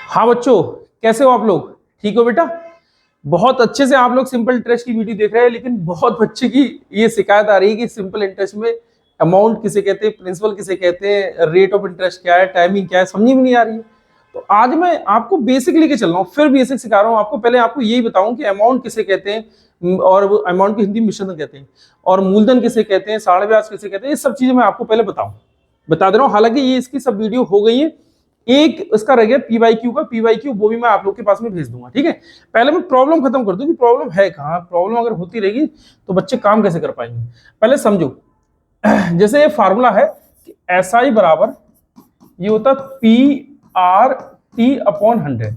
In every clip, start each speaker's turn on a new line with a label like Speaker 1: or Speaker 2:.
Speaker 1: हाँ बच्चों, कैसे हो आप लोग? ठीक हो बेटा? बहुत अच्छे से आप लोग सिंपल इंटरेस्ट की वीडियो देख रहे हैं, लेकिन बहुत बच्चे की ये शिकायत आ रही है कि सिंपल इंटरेस्ट में अमाउंट किसे कहते हैं, प्रिंसिपल किसे कहते हैं, रेट ऑफ इंटरेस्ट क्या है, टाइमिंग क्या है, समझ में नहीं आ रही है। तो आज मैं आपको बेसिक लेके चल रहा हूँ, फिर बेसिक सिखा रहा हूँ आपको। पहले आपको यही बताऊं कि अमाउंट किसे कहते हैं और अमाउंट को हिंदी में मिश्रण कहते हैं, और मूलधन किसे कहते हैं, साढ़े ब्याज किसे कहते हैं, ये सब चीजें मैं आपको पहले बता दे रहा हूँ। हालांकि ये इसकी सब वीडियो हो गई है, एक इसका रह गया पीवाईक्यू का। पीवाईक्यू वो भी मैं आप लोग के पास में भेज दूंगा, ठीक है। पहले मैं प्रॉब्लम खत्म कर दूं कि प्रॉब्लम है कहाँ। प्रॉब्लम अगर होती रहेगी तो बच्चे काम कैसे कर पाएंगे। पहले समझो, जैसे ये फार्मूला है कि एस आई बराबर ये होता है पी आर टी अपॉन 100।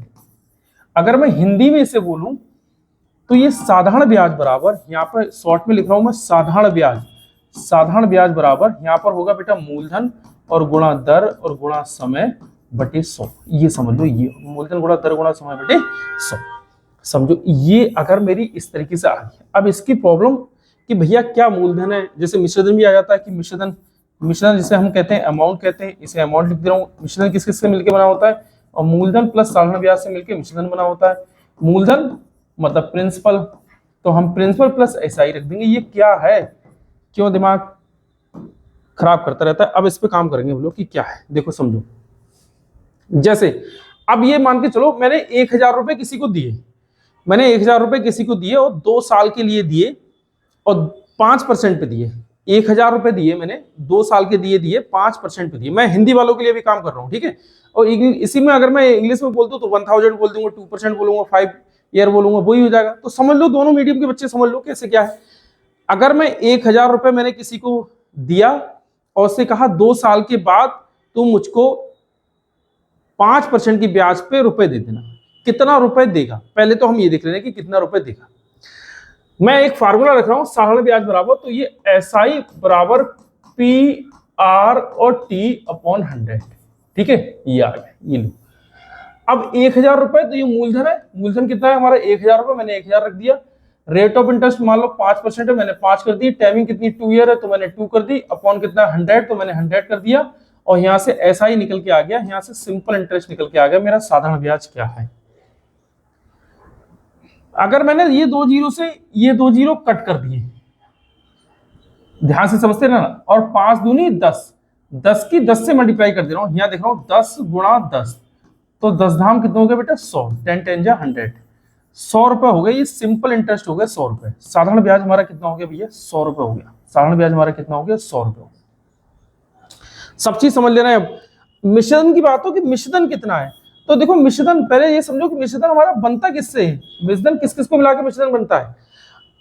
Speaker 1: अगर मैं हिंदी में इसे बोलूं तो ये साधारण ब्याज बराबर, यहाँ पर शॉर्ट में लिख रहा हूं मैं साधारण ब्याज। साधारण ब्याज बराबर यहाँ पर होगा बेटा मूलधन और गुणा दर और गुणा समय बटे 100। ये समझ लो, ये मूलधन गुणा दर गुणा समय बटे 100। समझो, ये अगर मेरी इस तरीके से आ गई। अब इसकी प्रॉब्लम कि भैया क्या मूलधन है, जैसे मिश्रधन भी आ जाता है कि मिश्रधन जिसे हम कहते हैं अमाउंट कहते हैं, इसे अमाउंट लिख दे रहा हूँ। मिश्रधन किस किस से मिलकर बना होता है, और मूलधन प्लस साधारण ब्याज से मिलकर मिश्रधन बना होता है। मूलधन मतलब प्रिंसिपल, तो हम प्रिंसिपल प्लस ऐसा ही रख देंगे। ये क्या है, क्यों दिमाग खराब करता रहता है। अब इस पे काम करेंगे हम लोग कि क्या है। देखो समझो, जैसे अब ये मान के चलो मैंने 1000 रुपए किसी को दिए, मैंने 1000 रुपए किसी को दिए और 2 साल के लिए दिए और 5% पे दिए। 1000 रुपए दिए मैंने, 2 साल के दिए 5% पे दिए। मैं हिंदी वालों के लिए भी काम कर रहा हूँ, ठीक है। और इसी में अगर मैं इंग्लिश में बोल दूं तो 1000 बोल दूंगा, 2% बोलूंगा, 5 ईयर बोलूंगा, वही हो जाएगा। तो समझ लो, दोनों मीडियम के बच्चे समझ लो कैसे क्या है। अगर मैं 1000 रुपए मैंने किसी को दिया और उससे कहा 2 साल के बाद तुम मुझको 5% की ब्याज पे रुपए दे देना, कितना रुपए देगा। पहले तो हम ये देख लेना कि कितना रुपए देगा। मैं एक फार्मूला रख रहा हूं, साधारण ब्याज बराबर, तो ये एस आई बराबर पी आर और टी अपॉन 100, ठीक है। ये आ गया, ये लो। अब 1000 रुपए तो ये मूलधन है। मूलधन कितना है हमारा, 1000 रुपए, मैंने 1000 रख दिया। रेट ऑफ इंटरेस्ट मान लो 5% है, मैंने 5 कर दी। टाइमिंग कितनी, 2 ईयर है, तो मैंने 2 कर दी। अपॉन कितना 100, तो मैंने 100 कर दिया। और यहां से ऐसा ही निकल के आ गया, यहां से सिंपल इंटरेस्ट निकल के आ गया। मेरा साधारण ब्याज क्या है। अगर मैंने ये 2 जीरो से ये 2 जीरो कट कर दिए, ध्यान से समझते ना, और 5 दूनी 10, 10 की 10 से मल्टीप्लाई कर दे रहा हूं। यहां देख रहा हूं 10 गुणा 10, तो 10 धाम कितना हो गया बेटा, 100। 10 10 जा 100, 100 रुपए हो गए। ये सिंपल इंटरेस्ट हो गया 100 रुपए। साधारण ब्याज हमारा कितना हो गया भैया, 100 रुपए हो गया। साधारण ब्याज हमारा कितना हो गया, 100 रुपए। सब चीज समझ लेना है। अब मिश्रधन की बात हो कि मिश्रधन कितना है, तो देखो मिश्रधन पहले ये समझो कि मिश्रधन हमारा बनता किससे है। मिश्रधन किस किस को मिला के मिश्रधन बनता है।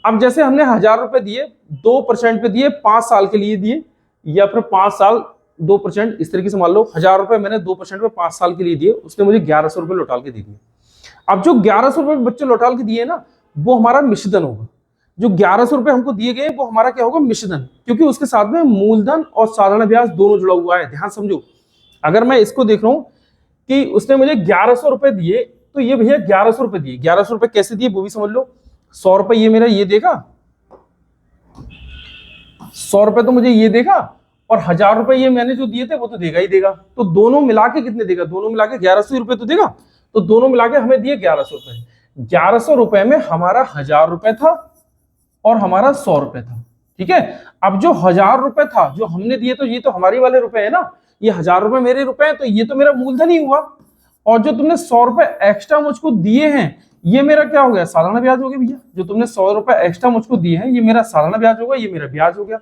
Speaker 1: अब जैसे हमने 1000 रुपए दिए, 2% पे दिए, 5 साल के लिए दिए, या फिर 5 साल 2%, इस तरीके से मान लो 1000 रुपए मैंने 2% पे 5 साल के लिए दिए, उसने मुझे 1100 रुपए लौटाल के दे दिए। अब जो 1100 रुपए बच्चे लौटाल के दिए ना, वो हमारा मिश्रधन होगा। जो 1100 रुपए हमको दिए गए वो हमारा क्या होगा, मिश्रधन, क्योंकि उसके साथ में मूलधन और साधारण ब्याज दोनों जुड़ा हुआ है। ध्यान समझो, अगर मैं इसको देख रहा हूं कि उसने मुझे 1100 रुपए दिए, तो ये भैया 1100 रुपए दिए। 1100 रुपए कैसे दिए वो भी समझ लो। 100 रुपए ये मेरा ये देगा, 100 रुपए तो मुझे ये देगा, और 1000 रुपए ये मैंने जो दिए थे वो तो देगा ही देगा। तो दोनों मिला के कितने देगा, दोनों मिला के 1100 रुपए तो देगा। तो दोनों मिला के हमें दिए 1100 रुपए। 1100 रुपए में हमारा 1000 रुपए था और हमारा 100 रुपए था, ठीक है। अब जो 1000 रुपए था जो हमने दिए, तो ये तो हमारी वाले रुपए है ना, ये 1000 रुपए मेरे रुपए हैं, तो ये तो मेरा मूलधन ही हुआ। और जो तुमने 100 रुपए एक्स्ट्रा मुझको दिए हैं, ये मेरा क्या हो गया, साधारण ब्याज हो गया भैया। जो तुमने 100 रुपए एक्स्ट्रा मुझको दिए हैं, ये मेरा साधारण ब्याज होगा, ये मेरा ब्याज हो गया।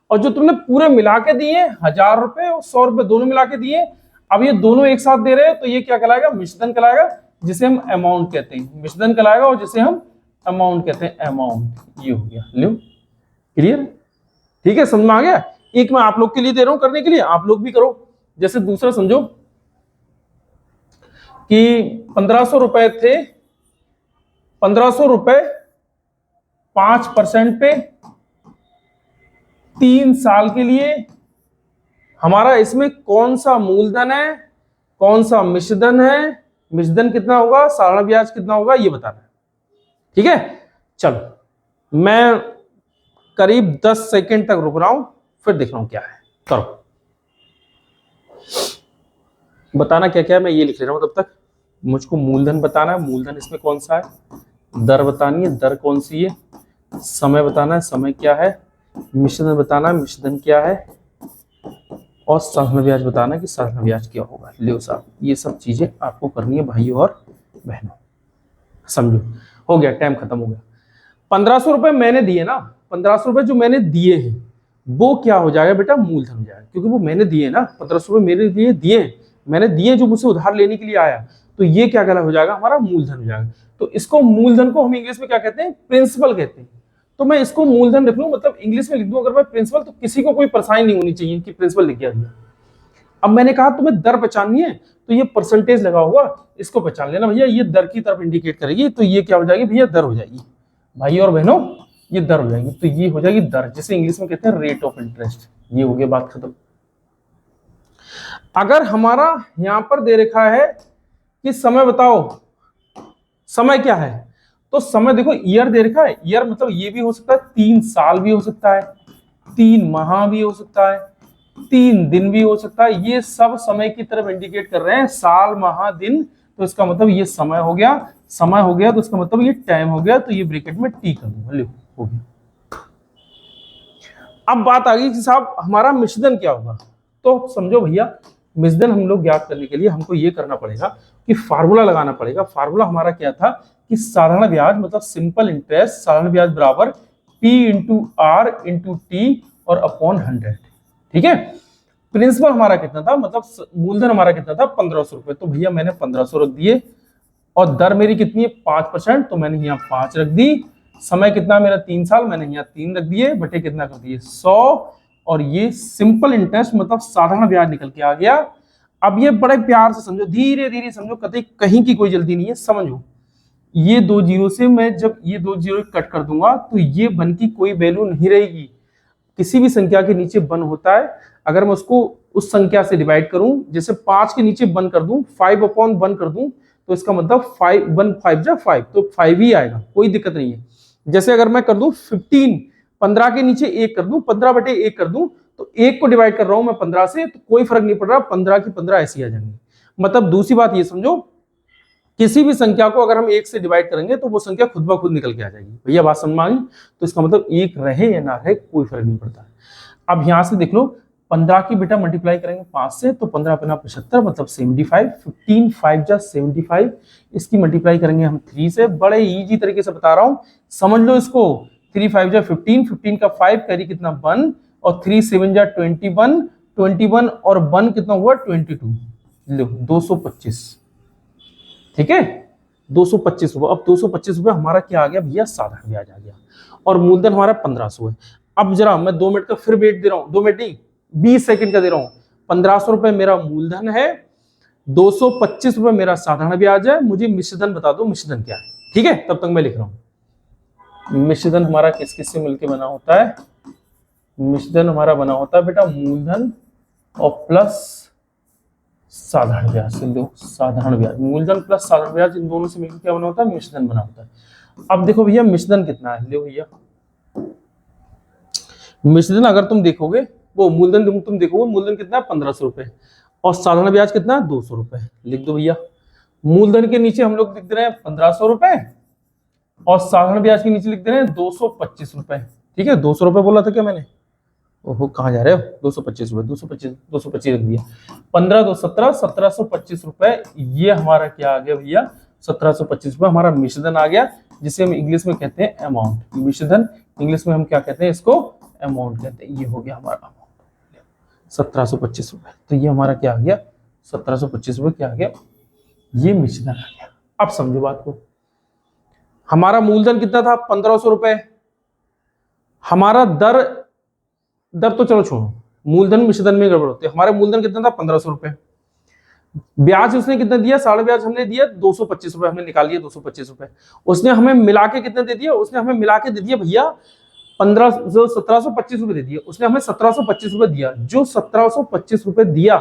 Speaker 1: और जो तुमने पूरे मिला के दिए, 1000 रुपए और 100 रुपए दोनों मिला के दिए, अब ये दोनों एक साथ दे रहे हैं, तो ये क्या कहलाएगा, मिश्रधन कहलाएगा, जिसे हम अमाउंट कहते हैं। मिश्रधन कहलाएगा और जिसे हम अमाउंट कहते हैं, अमाउंट। ये हो गया, लो क्लियर, ठीक है, समझ में आ गया। एक मैं आप लोग के लिए दे रहा हूं करने के लिए, आप लोग भी करो। जैसे दूसरा समझो कि 1500 रुपए थे, 1500 रुपए 5% पे 3 साल के लिए। हमारा इसमें कौन सा मूलधन है, कौन सा मिश्रधन है, मिश्रधन कितना होगा, साधारण ब्याज कितना होगा, ये बताना है, ठीक है। चलो मैं करीब 10 सेकंड तक रुक रहा हूं, फिर देख रहा हूं क्या है। करो, बताना क्या क्या है, मैं ये लिख ले रहा हूं तब तक। मुझको मूलधन बताना है, मूलधन इसमें कौन सा है, दर बतानी है, दर कौन सी है, समय बताना है, समय क्या है, मिश्रधन बताना है, मिश्रधन क्या है, और साधारण ब्याज बताना है कि साधारण ब्याज क्या होगा। लियो साहब, ये सब चीजें आपको करनी है भाइयों और बहनों, समझो। हो गया, टाइम खत्म हो गया। 1500 रुपए मैंने दिए ना, 1500 रुपए जो मैंने दिए हैं वो क्या हो जाएगा बेटा, मूलधन हो जाएगा, क्योंकि वो मैंने दिए ना, 1500 रुपए मेरे लिए दिए, मैंने दिए जो मुझसे उधार लेने के लिए आया, तो ये क्या कहला हो जाएगा, हमारा मूलधन हो जाएगा। तो इसको मूलधन को हम इंग्लिश में क्या कहते हैं, प्रिंसिपल कहते हैं। तो मैं इसको मूलधन लिख लूं, मतलब इंग्लिश में लिख दूं अगर मैं प्रिंसिपल, तो किसी को कोई परेशानी नहीं होनी चाहिए कि प्रिंसिपल लिख गया। अब मैंने कहा तुम्हें दर पहचाननी है, तो ये परसेंटेज लगा होगा, इसको पहचान लेना भैया, ये दर की तरफ इंडिकेट करेगी, तो ये क्या हो जाएगी भैया, दर हो जाएगी। भाई और बहनों, ये दर हो जाएगी, तो ये हो जाएगी दर, जिसे इंग्लिश में कहते हैं रेट ऑफ इंटरेस्ट। ये हो गया, बात खत्म। अगर हमारा यहां पर दे रखा है कि समय बताओ, समय क्या है, तो समय देखो ईयर दे रखा है, ईयर मतलब ये भी हो सकता है 3 साल भी हो सकता है, 3 माह भी हो सकता है, 3 दिन भी हो सकता है, ये सब समय की तरफ इंडिकेट कर रहे हैं, साल माह दिन, तो इसका मतलब ये समय हो गया, समय हो गया तो इसका मतलब ये टाइम हो गया, तो ये ब्रैकेट में टी कर दूंगा, लो हो गया। अब बात आ गई कि साहब हमारा मिश्रधन क्या होगा, तो समझो भैया, मिश्रधन हम लोग ज्ञात करने के लिए हमको ये करना पड़ेगा कि फार्मूला लगाना पड़ेगा। फार्मूला हमारा क्या था कि साधारण ब्याज मतलब सिंपल इंटरेस्ट, साधारण ब्याज बराबर P into R into T और अपॉन 100, ठीक है। प्रिंसिपल हमारा कितना था, मतलब मूलधन हमारा कितना था, 1500 रुपए, तो भैया मैंने 1500 रख दिए, और दर मेरी कितनी है 5%, तो मैंने यहाँ 5 रख दी। समय कितना मेरा 3 साल, मैंने यहाँ 3 रख दिए, बटे कितना कर दिए 100, और ये सिंपल इंटरेस्ट मतलब साधारण ब्याज निकल के आ गया। अब ये बड़े प्यार से समझो, धीरे धीरे समझो, कतई कहीं की कोई जल्दी नहीं है, समझो। ये 2 जीरो से मैं जब ये 2 जीरो कट कर दूंगा तो ये वन की कोई वैल्यू नहीं रहेगी। किसी भी संख्या के नीचे वन होता है, अगर मैं उसको उस संख्या से डिवाइड करूं, जैसे 5 के नीचे वन कर दूं, 5/1 कर दूं, तो इसका मतलब 5 1 5 जा 5, तो 5 ही आएगा, कोई दिक्कत नहीं है। जैसे अगर मैं कर दूं 15, 15 के नीचे 1 कर दूं, 15/1 कर दूं, तो 1 को डिवाइड कर रहा हूं मैं 15 से, तो कोई फर्क नहीं पड़ रहा, 15 की 15 ऐसी आ जाएंगी। मतलब दूसरी बात ये समझो, किसी भी संख्या को अगर हम 1 से डिवाइड करेंगे तो वो संख्या खुद ब खुद निकल के आ जाएगी। भैया बात समझ में आ गई, तो इसका मतलब 1 रहे या ना रहे कोई फर्क नहीं पड़ता। अब यहां से देख लो, 15 की बेटा मल्टीप्लाई करेंगे 5 से, तो 15 अपना 75 मतलब 75, 15 5 जा 75, इसकी मल्टीप्लाई करेंगे हम 3 से, बड़े इजी तरीके से बता रहा हूं, समझ लो इसको। 3 5 जा 15, 15 का 5 कैरी कितना 1, और 3 7 जा 21, 21 और 1 कितना हुआ 22, लो 225, ठीक है, 225 रुपए। अब 225 रुपए हमारा क्या आ गया भैया, साधारण ब्याज आ गया, और मूलधन हमारा 1500 है। अब जरा मैं 2 मिनट का फिर वेट दे रहा हूं, 2 मिनट नहीं 20 सेकंड का दे रहा हूं। 1500 रुपए मेरा मूलधन है, 225 रुपए मेरा साधारण ब्याज है, मुझे मिश्रधन बता दो, मिश्रधन क्या है, ठीक है। तब तक मैं लिख रहा हूं, मिश्रधन हमारा किस किस से मिलकर बना होता है, मिश्रधन हमारा बना होता है बेटा मूलधन और प्लस साधारण ब्याज से। लो साधारण ब्याज, मूलधन प्लस साधारण ब्याज, इन दोनों से मिलकर क्या बना होता है, मिश्रधन बना होता है। अब देखो भैया मिश्रधन कितना है, लो भैया मिश्रधन अगर तुम देखोगे, वो मूलधन तुम देखोगे, मूलधन कितना है 1500 रुपए, और साधारण ब्याज कितना है 200 रुपए। लिख दो भैया, मूलधन के नीचे हम लोग लिख दे रहे हैं 1500 रुपए, और साधारण ब्याज के नीचे लिख दे रहे हैं 225 रुपए, ठीक है। 200 रुपए बोला था क्या मैंने, ओहो कहाँ जा रहे हो, 225 रुपए, 225 रख दिया, 15 2 17, 1725 रुपए, ये हमारा क्या आ गया भैया, 1725 रुपए हमारा मिश्रधन आ गया, जिसे हम इंग्लिश में कहते हैं अमाउंट। मिश्रधन इंग्लिश में हम क्या कहते हैं, इसको अमाउंट कहते हैं। ये हो गया हमारा अमाउंट 1725 रुपए, तो ये हमारा क्या आ गया, 1725 रुपए क्या आ गया, ये मिश्रधन आ गया। अब समझो बात को, हमारा मूलधन कितना था 1500 रुपए, हमारा दर तो चलो छोड़ो, मूलधन मिश्रधन में गड़बड़ होती है। हमारे मूलधन कितना था 1500 रुपए, ब्याज उसने कितना दिया, साढ़े ब्याज हमने दिया 225 रुपए, हमने निकाल लिया 225 रुपए। उसने हमें मिला के कितना दे दिया, उसने हमें मिला के दे दिया भैया 1725 रुपए दे दिया, उसने हमें 1725 रुपए दिया। जो 1725 रुपए दिया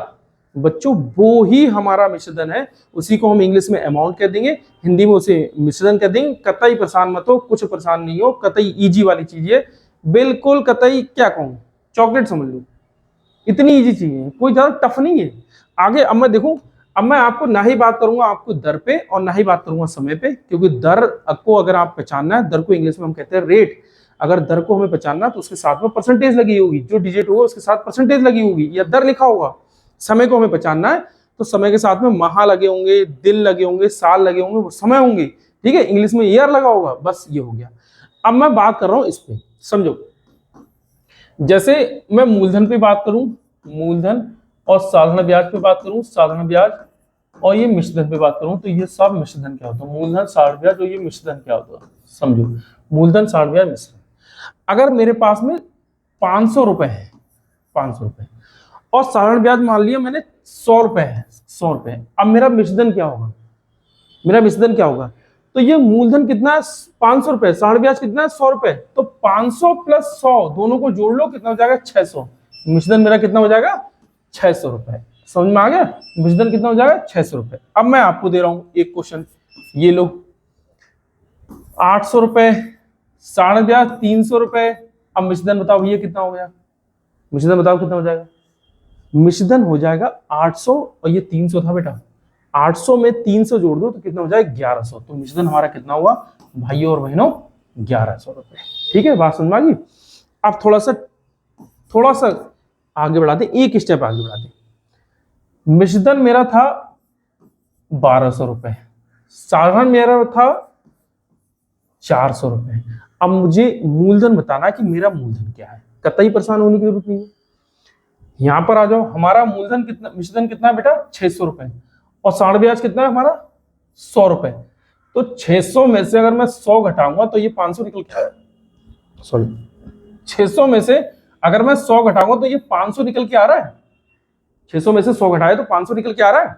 Speaker 1: बच्चों, वो ही हमारा मिश्रधन है, उसी को हम इंग्लिश में अमाउंट कह देंगे, हिंदी में उसे मिश्रधन कह देंगे। कतई परेशान मत हो, कुछ परेशान नहीं हो, कतई इजी वाली चीज है, बिल्कुल कतई क्या कहूं, चॉकलेट समझ लो, इतनी इजी चीज है, कोई ज्यादा टफ नहीं है। आगे अब मैं देखूं, अब मैं आपको ना ही बात करूंगा आपको दर पे और ना ही बात करूंगा समय पे, क्योंकि दर को अगर आप पहचानना है, दर को इंग्लिश में हम कहते हैं रेट, अगर दर को हमें पहचानना तो उसके साथ में परसेंटेज लगी होगी, जो डिजिट होगा उसके साथ परसेंटेज लगी होगी या दर लिखा होगा। समय को हमें पहचानना है तो समय के साथ में माह लगे होंगे, दिन लगे होंगे, साल लगे होंगे, वो समय होंगे, ठीक है, इंग्लिश में ईयर लगा होगा, बस ये हो गया। अब मैं बात कर रहा हूं इस पे, समझो, जैसे मैं मूलधन पे बात करूं, मूलधन, और साधारण ब्याज पे बात करूं, साधारण ब्याज, और ये मिश्रधन पे बात करूं, तो ये सब मिश्रधन क्या होता है, मूलधन, साधारण ब्याज और ये मिश्रधन क्या होता है, समझो, मूलधन, साधारण ब्याज, मिश्रधन। अगर मेरे पास में 500 रुपए है, 500 रुपए, और साधारण ब्याज मान लिया मैंने 100 रुपए है, 100 रुपए, अब मेरा मिश्रधन क्या होगा, मेरा मिश्रधन क्या होगा, तो ये मूलधन कितना है 500 रुपए, साधारण ब्याज कितना है 100 रुपए, तो 500 प्लस 100 दोनों को जोड़ लो, कितना हो जाएगा 600, मिश्रधन मेरा कितना हो जाएगा 600 रुपए। समझ में आ गया, मिश्रधन कितना हो जाएगा 600 रुपए। अब मैं आपको दे रहा हूं एक क्वेश्चन, ये लो 800 रुपए, साधारण ब्याज 300 रुपए, अब मिश्रधन बताओ ये कितना हो गया, मिश्रधन बताओ कितना हो जाएगा, मिश्रधन हो जाएगा 800 और ये 300 था बेटा, 800 में 300 जोड़ दो तो कितना हो जाएगा 1100, तो मिश्रधन हमारा कितना हुआ भाइयों और बहनों 1100 रुपए। ठीक है, बात समझ में आ गई। अब थोड़ा सा आगे बढ़ाते, एक स्टेप आगे बढ़ाते, मिश्रधन मेरा था 1200 रुपए, साधारण मेरा था 400 रुपए। अब मुझे मूलधन बताना है कि मेरा मूलधन क्या है, कतई परेशान होने की जरूरत नहीं है। यहां पर आ जाओ, हमारा मूलधन कितना, मिश्रधन कितना है बेटा 600 रुपए, और साधारण ब्याज कितना है हमारा 100 रुपए, तो 600 में से अगर मैं 100 घटाऊंगा तो ये 500 निकल के आया, सॉरी 600 में से अगर मैं 100 घटाऊंगा तो ये 500 निकल के आ रहा है, 600 में से 100 घटाए तो 500 निकल के आ रहा है।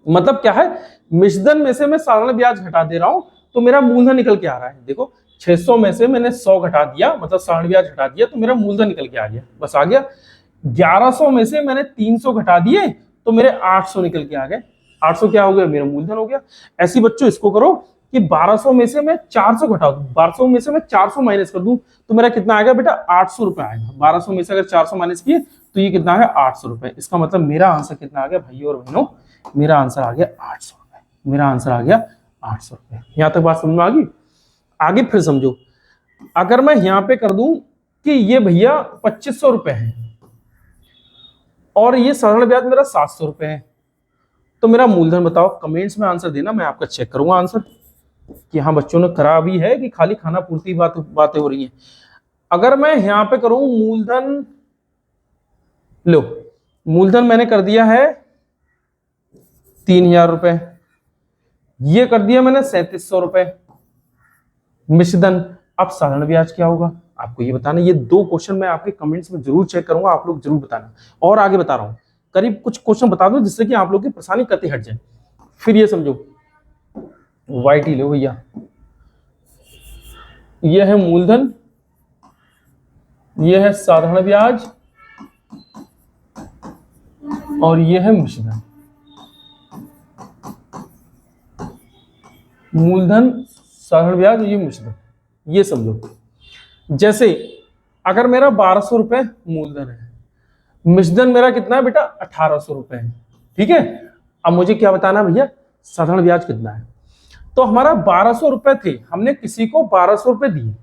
Speaker 1: मतलब क्या है, मिश्रधन में से मैं साधारण ब्याज घटा दे रहा हूं तो मेरा मूलधन निकल के आ रहा है। देखो 600 में से मैंने 100 घटा दिया, मतलब साधारण ब्याज घटा दिया, तो मेरा मूलधन निकल के आ गया, बस आ गया। 1100 में से मैंने 300 घटा दिए तो मेरे 800 निकल के आ गए, 800 क्या हो गया, मेरा मूलधन हो गया। ऐसी बच्चों इसको करो कि 1200 में से मैं 400 घटा दूं, 1200 में से मैं 400 माइनस कर दूं तो मेरा कितना आएगा बेटा 800 रुपए आएगा। 1200 में से अगर 400 माइनस किए तो ये कितना आएगा 800 रुपए। इसका मतलब मेरा आंसर कितना आ गया भाइयों और बहनों, मेरा आंसर आ गया 800 रुपए, मेरा आंसर आ गया 800 रुपए। यहां तक बात समझ में आ गई। आगे फिर समझो, अगर मैं यहां पे कर दूं कि ये भैया 2500 रुपए है और ये साधारण ब्याज मेरा 700 रुपए है, तो मेरा मूलधन बताओ। कमेंट्स में आंसर देना, मैं आपका चेक करूंगा आंसर कि हाँ बच्चों ने करा भी है कि खाली खाना पूर्ति बातें हो रही हैं। अगर मैं यहां पे करूं मूलधन, लो मूलधन मैंने कर दिया है 3000 रुपए, ये कर दिया मैंने 3700 रुपए मिश्रधन। अब साधारण ब्याज क्या होगा आपको ये बताना। ये दो क्वेश्चन मैं आपके कमेंट्स में जरूर चेक करूंगा, आप लोग जरूर बताना। और आगे बता रहा हूं, करीब कुछ क्वेश्चन बता दो जिससे कि आप लोग की परेशानी कतई हट जाए। फिर ये समझो, वाइट ही लो भैया, ये है मूलधन, ये है साधारण ब्याज और ये है मिश्रधन। मूलधन, साधारण ब्याज, ये मिश्रधन, ये समझो। जैसे अगर मेरा 1200 रुपए मूलधन है, मिश्रधन मेरा कितना है बेटा 1800 रुपए है, ठीक है। अब मुझे क्या बताना भैया, साधारण ब्याज कितना है। तो हमारा 1200 रुपए थे, हमने किसी को 1200 रुपए दिए,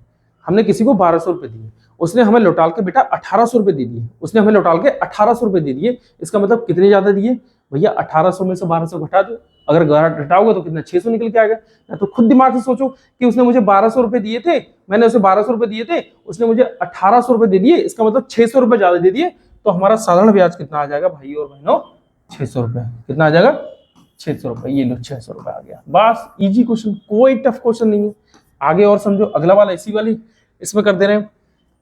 Speaker 1: हमने किसी को 1200 रुपए दिए, उसने हमें लौटाल के बेटा 1800 रुपए दे दिए, उसने हमें लौटाल के 1800 रुपए दे दिए। इसका मतलब कितने ज्यादा दिए भैया, 1800 में से 1200 घटा दो, अगर घटाओगे तो कितना 600 निकल के आएगा। या तो खुद दिमाग से सोचो कि उसने मुझे 1200 रुपए दिए थे, मैंने उसे 1200 रुपए दिए थे, उसने मुझे 1800 रुपए दे दिए, इसका मतलब 600 रुपए ज्यादा दे दिए। तो हमारा साधारण ब्याज कितना आ जाएगा भाई और बहनों, 600 रुपए। कितना आ जाएगा 600 रुपए, ये लो 600 रुपए आ गया। बस इजी क्वेश्चन, कोई टफ क्वेश्चन नहीं है। आगे और समझो, अगला वाला इसी वाली इसमें कर दे रहे हैं।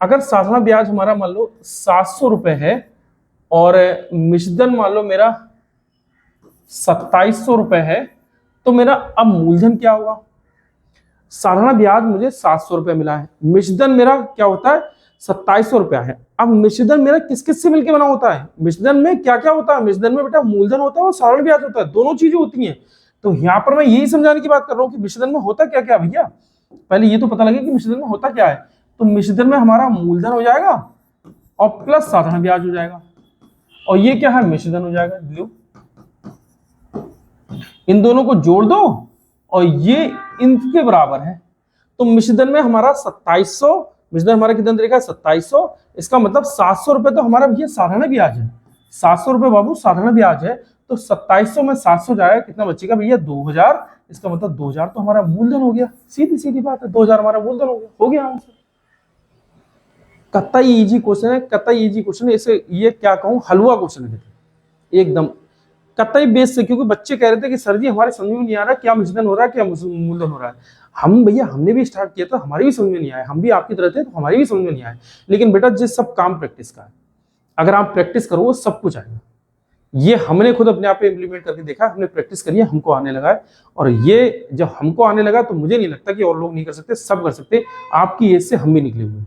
Speaker 1: अगर साधारण ब्याज हमारा मान लो 700 रुपए है और मिश्रधन मान लो मेरा 2700 रुपए है, तो मेरा अब मूलधन क्या होगा। साधारण ब्याज मुझे 700 रुपए मिला है, मिश्रधन मेरा क्या होता है 2700 रुपया है। अब मिश्रधन मेरा किस किस से मिलकर बना होता है, मिश्रधन में क्या क्या होता है, मिश्रधन में बेटा मूलधन होता है और साधारण ब्याज होता है, दोनों चीजें होती हैं। तो यहाँ पर मैं यही समझाने की बात कर रहा हूँ कि मिश्रधन में होता क्या क्या भैया, पहले ये तो पता लगे कि मिश्रधन में होता क्या है। तो मिश्रधन में हमारा मूलधन हो जाएगा और प्लस साधारण ब्याज हो जाएगा, और ये क्या है मिश्रधन हो जाएगा। लो इन दोनों को जोड़ दो और ये इनके बराबर है। तो मिश्रधन में हमारा 2700, मिश्रधन हमारा कितना दे रखा है 2700, इसका मतलब 700 रुपए तो हमारा भैया साधारण ब्याज है, 700 रुपए बाबू साधारण ब्याज है। तो 2700 में 700 जाएगा, कितना बचेगा भैया 2000। इसका मतलब 2000 तो हमारा मूलधन हो गया, सीधी सीधी बात है, 2000 हमारा मूलधन हो गया आंसर। कतई इजी क्वेश्चन है, कतई इजी क्वेश्चन है, इसे ये क्या कहूं हलवा क्वेश्चन है एकदम कतई बेस से, क्योंकि बच्चे कह रहे थे कि सर जी हमारे समझ में नहीं आ रहा क्या मिश्रधन हो रहा है क्या मूलधन हो रहा है। हम भैया हमने भी स्टार्ट किया था, हमारी भी समझ में नहीं आया, हम भी आपकी तरह थे तो हमारी भी समझ में नहीं आया। लेकिन बेटा जिस सब काम प्रैक्टिस का है, अगर आप प्रैक्टिस करो सब कुछ आएगा। ये हमने खुद अपने आप पे इंप्लीमेंट करके देखा, हमने प्रैक्टिस करी है, हमको आने लगा है। और ये जब हमको आने लगा तो मुझे नहीं लगता कि और लोग नहीं कर सकते, सब कर सकते। आपकी एज से हम भी निकले हुए।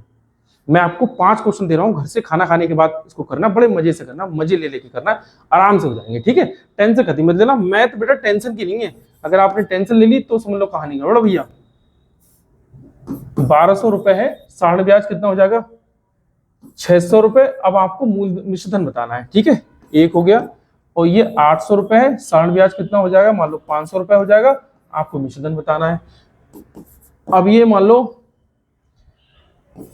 Speaker 1: मैं आपको 5 क्वेश्चन दे रहा हूँ, घर से खाना खाने के बाद इसको करना, बड़े मजे से करना, मजे ले लेके करना, आराम से हो जाएंगे, ठीक है। टेंशन खत्म मत लेना, मैथ बेटा टेंशन की नहीं है। अगर आपने टेंशन ले ली तो समझ लो कहानी गड़बड़ भैया। 1200 रुपए है, साढ़े ब्याज कितना हो जाएगा 600 रुपए। अब आपको मूल मिश्रधन बताना है, ठीक है, एक हो गया। और ये 800 रुपए है, साढ़े ब्याज कितना हो जाएगा, मान लो 500 रुपए हो जाएगा, आपको मिश्रधन बताना है। अब ये मान लो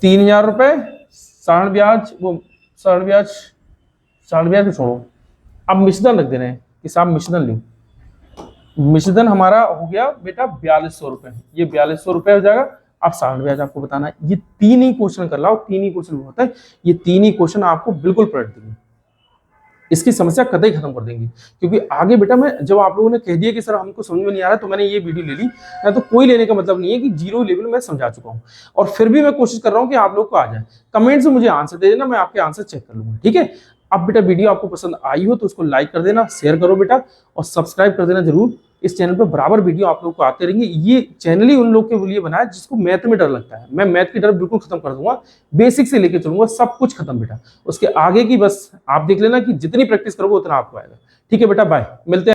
Speaker 1: 3000 रुपए, साढ़े ब्याज, वो साढ़े ब्याज को छोड़ो, अब मिश्रधन रख दे रहे हैं कि साहब मिश्रधन लो। मिश्रधन हमारा हो गया बेटा 4200 रुपए, ये 4200 रुपए हो जाएगा। अब साढ़े ब्याज आपको बताना है। ये 3 ही क्वेश्चन कर लाओ, 3 ही क्वेश्चन होता है, ये 3 ही क्वेश्चन आपको बिल्कुल पलट देंगे, इसकी समस्या कतई खत्म कर देंगी। क्योंकि आगे बेटा मैं जब आप लोगों ने कह दिया कि सर हमको समझ में नहीं आ रहा तो मैंने ये वीडियो ले ली, ना तो कोई लेने का मतलब नहीं है कि जीरो लेवल में समझा चुका हूँ। और फिर भी मैं कोशिश कर रहा हूँ कि आप लोग को आ जाए। कमेंट से मुझे आंसर दे देना, मैं आपके आंसर चेक कर लूंगा, ठीक है। अब बेटा वीडियो आपको पसंद आई हो तो उसको लाइक कर देना, शेयर करो बेटा, और सब्सक्राइब कर देना जरूर। इस चैनल पर बराबर वीडियो आप लोग को आते रहेंगे। ये चैनल ही उन लोग के लिए बना है जिसको मैथ में डर लगता है। मैं मैथ की डर बिल्कुल खत्म कर दूंगा, बेसिक से लेके चलूंगा, सब कुछ खत्म बेटा। उसके आगे की बस आप देख लेना कि जितनी प्रैक्टिस करोगे उतना आपको आएगा, ठीक है बेटा। बाय, मिलते हैं।